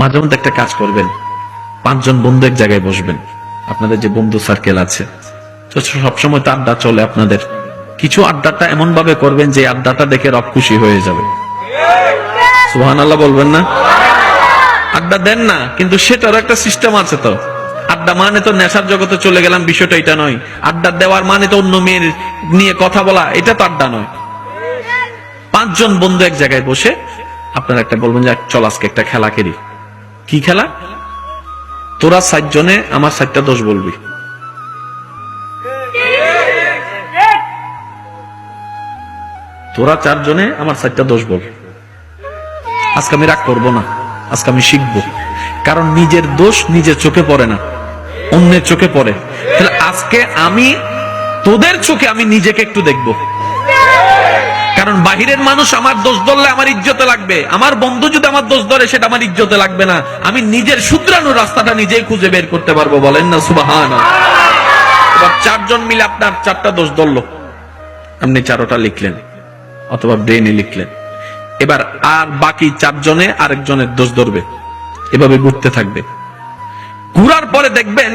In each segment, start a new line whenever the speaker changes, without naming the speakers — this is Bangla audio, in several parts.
মাঝে মধ্যে একটা কাজ করবেন, 5 জন বন্ধু এক জায়গায় বসবেন, আপনাদের যে বন্ধু সার্কেল আছে, তো সবসময় তো আড্ডা চলে আপনাদের, কিছু আড্ডাটা এমন ভাবে করবেন যে আড্ডাটা দেখে রব খুশি হয়ে যাবে। সুবহানাল্লাহ বলবেন না? আড্ডা দেন না, কিন্তু সেটারও একটা সিস্টেম আছে। তো আড্ডা মানে তো নেশার জগতে চলে গেলাম, বিষয়টা এটা নয়। আড্ডা দেওয়ার মানে তো অন্য মেয়ের নিয়ে কথা বলা, এটা তো আড্ডা নয়। 5 জন বন্ধু এক জায়গায় বসে আপনারা একটা বলবেন যে চল আজকে একটা খেলা খেলি। কি খেলা? তোরা 7 জনে আমার 7টা দোষ বলবি। তোরা 4 জনে আমার 7টা দোষ বল। আজকে আমি রাগ করবো না, আজকে আমি শিখবো। কারণ নিজের দোষ নিজের চোখে পড়ে না, অন্যের চোখে পড়ে। তাহলে আজকে আমি তোদের চোখে আমি নিজেকে একটু দেখবো। কারণ বাহিরের মানুষ আমার দোষ ধরলে আমার ইজ্জতে লাগবে, আমার বন্ধু যদি আমার দোষ ধরে সেটা আমার ইজ্জতে লাগবে না। আমি নিজের শুধরানোর রাস্তাটা নিজেই খুঁজে বের করতে পারবো। বলেন না সুবহানাল্লাহ। এবার 4 জন মিলে আপনার 4টা দোষ ধরলো, আপনি 4টা লিখলেন অথবা ব্রেনে লিখলেন। এবার আর বাকি 4 জনে আরেকজনের দোষ ধরবে, এভাবে ঘুরতে থাকবে। ঘুরার পরে দেখবেন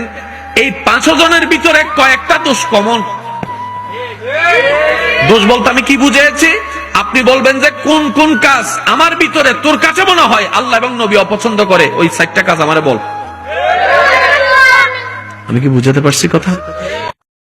এই 5 জনের ভিতরে কয়েকটা দোষ কমন। দোষ বলতে আমি কি বুঝেছি? আপনি বলবেন যে কোন কোন কাজ আমার ভিতরে তোর কাছে মনে হয় আল্লাহ এবং নবী অপছন্দ করে, ওই 7টা কাজ আমারে বল। আমি কি বুঝাতে পারছি কথা?